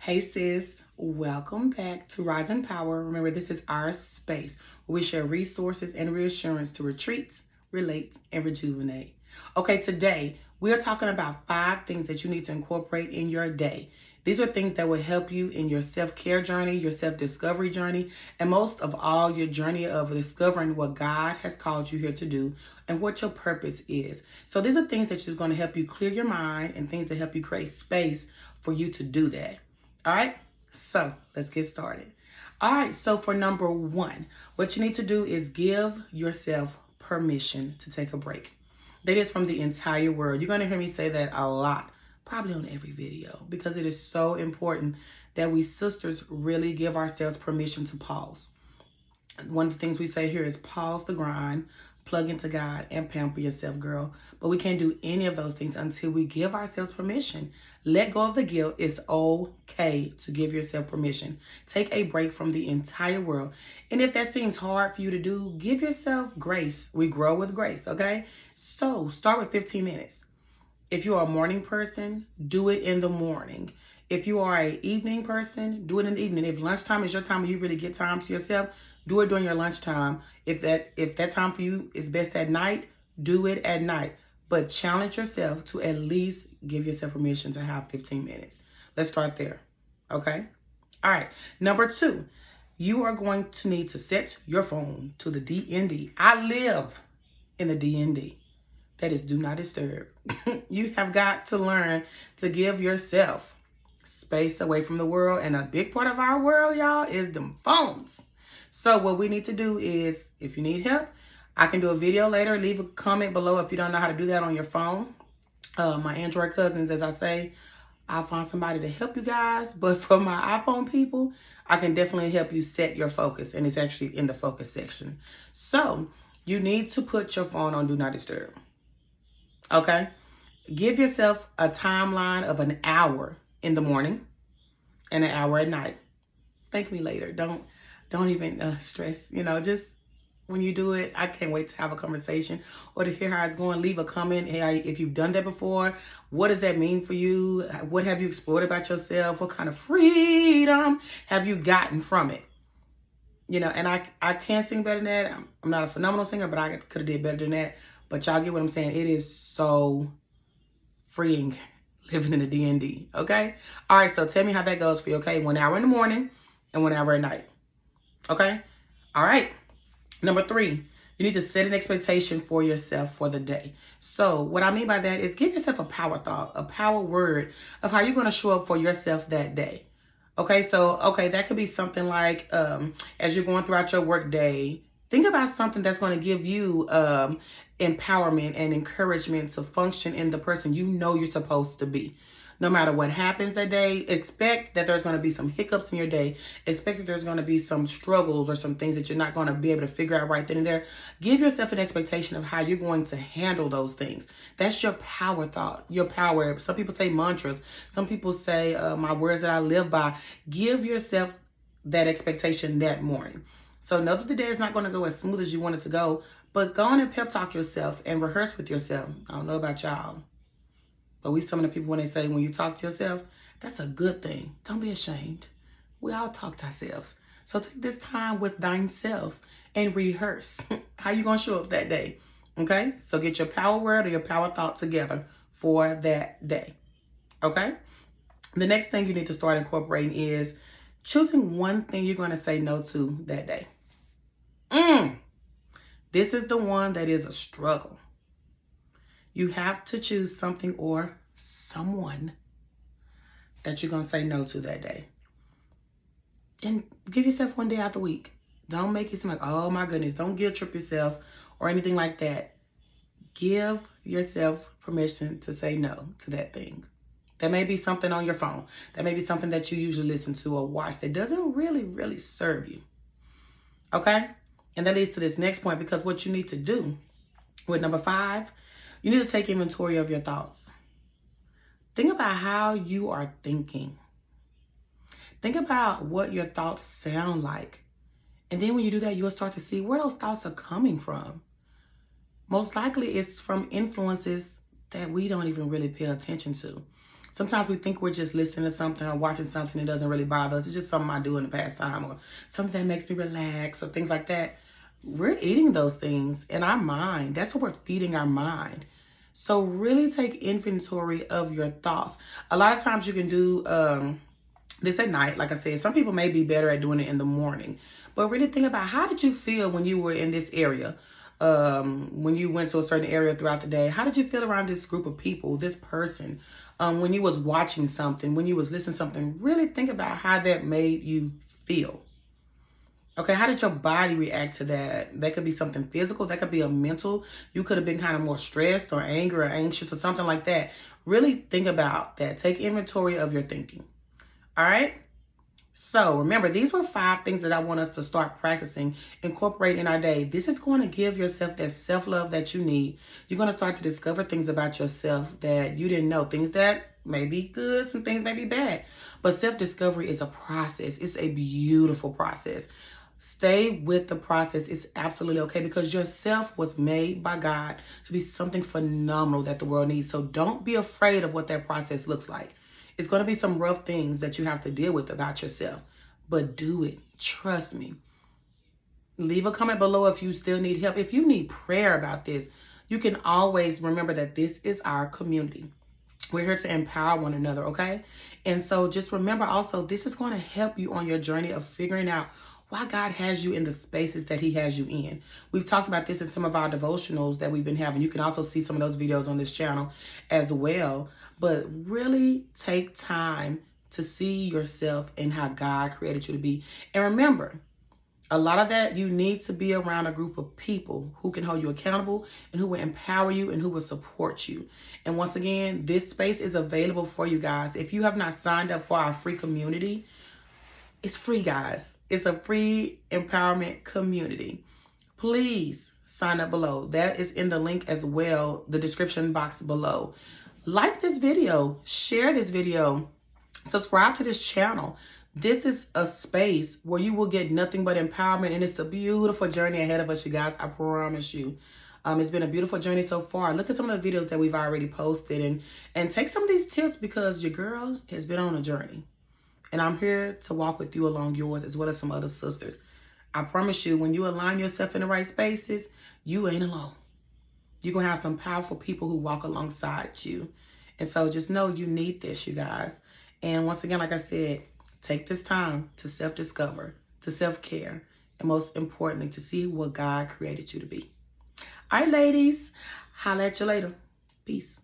Hey sis, welcome back to Rise and Power. Remember, this is our space where we share resources and reassurance to retreat, relate, and rejuvenate. Okay, today we are talking about 5 things that you need to incorporate in your day. These are things that will help you in your self-care journey, your self-discovery journey, and most of all, your journey of discovering what God has called you here to do and what your purpose is. So these are things that are going to help you clear your mind and things that help you create space for you to do that. All right, so let's get started. All right, so for number 1, what you need to do is give yourself permission to take a break. That is from the entire world. You're going to hear me say that a lot, probably on every video, because it is so important that we sisters really give ourselves permission to pause. One of the things we say here is pause the grind, plug into God, and pamper yourself, girl. But we can't do any of those things until we give ourselves permission. Let go of the guilt. It's okay to give yourself permission. Take a break from the entire world. And if that seems hard for you to do, give yourself grace. We grow with grace, okay? So start with 15 minutes. If you are a morning person, do it in the morning. If you are an evening person, do it in the evening. If lunchtime is your time and you really get time to yourself, do it during your lunchtime. If that time for you is best at night, do it at night. But challenge yourself to at least give yourself permission to have 15 minutes. Let's start there. Okay? All right. Number 2, you are going to need to set your phone to the DND. I live in the DND. That is do not disturb. You have got to learn to give yourself space away from the world. And a big part of our world, y'all, is them phones. So what we need to do is, if you need help, I can do a video later. Leave a comment below if you don't know how to do that on your phone. My Android cousins, as I say, I'll find somebody to help you guys. But for my iPhone people, I can definitely help you set your focus. And it's actually in the focus section. So you need to put your phone on Do Not Disturb. Okay? Give yourself a timeline of an hour in the morning and an hour at night. Thank me later. Don't even stress, just when you do it. I can't wait to have a conversation or to hear how it's going. Leave a comment. Hey, if you've done that before, what does that mean for you? What have you explored about yourself? What kind of freedom have you gotten from it? And I can't sing better than that. I'm not a phenomenal singer, but I could have did better than that. But y'all get what I'm saying. It is so freeing living in the DND, okay? All right, so tell me how that goes for you, okay? 1 hour in the morning and 1 hour at night, okay? All right. Number 3, you need to set an expectation for yourself for the day. So what I mean by that is give yourself a power thought, a power word of how you're going to show up for yourself that day. Okay, so, that could be something like as you're going throughout your work day, think about something that's going to give you empowerment and encouragement to function in the person you know you're supposed to be. No matter what happens that day, expect that there's going to be some hiccups in your day. Expect that there's going to be some struggles or some things that you're not going to be able to figure out right then and there. Give yourself an expectation of how you're going to handle those things. That's your power thought, your power. Some people say mantras. Some people say my words that I live by. Give yourself that expectation that morning. So know that the day is not going to go as smooth as you want it to go, but go on and pep talk yourself and rehearse with yourself. I don't know about y'all, but we some of the people when they say when you talk to yourself, that's a good thing. Don't be ashamed. We all talk to ourselves. So take this time with thyself and rehearse how you going to show up that day. Okay? So get your power word or your power thought together for that day. Okay? The next thing you need to start incorporating is choosing one thing you're going to say no to that day. This is the one that is a struggle. You have to choose something or someone that you're going to say no to that day. And give yourself one day out the week. Don't make it seem like, oh my goodness, don't guilt trip yourself or anything like that. Give yourself permission to say no to that thing. That may be something on your phone. That may be something that you usually listen to or watch that doesn't really serve you. Okay? And that leads to this next point, because what you need to do with number 5, you need to take inventory of your thoughts. Think about how you are thinking. Think about what your thoughts sound like. And then when you do that, you'll start to see where those thoughts are coming from. Most likely it's from influences that we don't even really pay attention to. Sometimes we think we're just listening to something or watching something that doesn't really bother us. It's just something I do in the pastime or something that makes me relax or things like that. We're eating those things in our mind. That's what we're feeding our mind. So really take inventory of your thoughts. A lot of times you can do this at night. Like I said, some people may be better at doing it in the morning. But really think about, how did you feel when you were in this area? When you went to a certain area throughout the day, how did you feel around this group of people, this person? When you was watching something, when you was listening to something, really think about how that made you feel. Okay, how did your body react to that? That could be something physical. That could be a mental. You could have been kind of more stressed or angry or anxious or something like that. Really think about that. Take inventory of your thinking. All right? So remember, these were 5 things that I want us to start practicing, incorporate in our day. This is going to give yourself that self-love that you need. You're going to start to discover things about yourself that you didn't know, things that may be good, some things may be bad. But self-discovery is a process. It's a beautiful process. Stay with the process. It's absolutely okay, because yourself was made by God to be something phenomenal that the world needs. So don't be afraid of what that process looks like. It's going to be some rough things that you have to deal with about yourself, but do it. Trust me. Leave a comment below if you still need help. If you need prayer about this, you can always remember that this is our community. We're here to empower one another, okay? And so just remember also, this is going to help you on your journey of figuring out why God has you in the spaces that he has you in. We've talked about this in some of our devotionals that we've been having. You can also see some of those videos on this channel as well. But really take time to see yourself and how God created you to be. And remember, a lot of that, you need to be around a group of people who can hold you accountable and who will empower you and who will support you. And once again, this space is available for you guys. If you have not signed up for our free community, it's free, guys. It's a free empowerment community. Please sign up below. That is in the link as well, the description box below. Like this video, share this video, subscribe to this channel. This is a space where you will get nothing but empowerment, and it's a beautiful journey ahead of us, you guys. I promise you. It's been a beautiful journey so far. Look at some of the videos that we've already posted and take some of these tips, because your girl has been on a journey. And I'm here to walk with you along yours, as well as some other sisters. I promise you, when you align yourself in the right spaces, you ain't alone. You're going to have some powerful people who walk alongside you. And so just know you need this, you guys. And once again, like I said, take this time to self-discover, to self-care, and most importantly, to see what God created you to be. All right, ladies, holla at you later. Peace.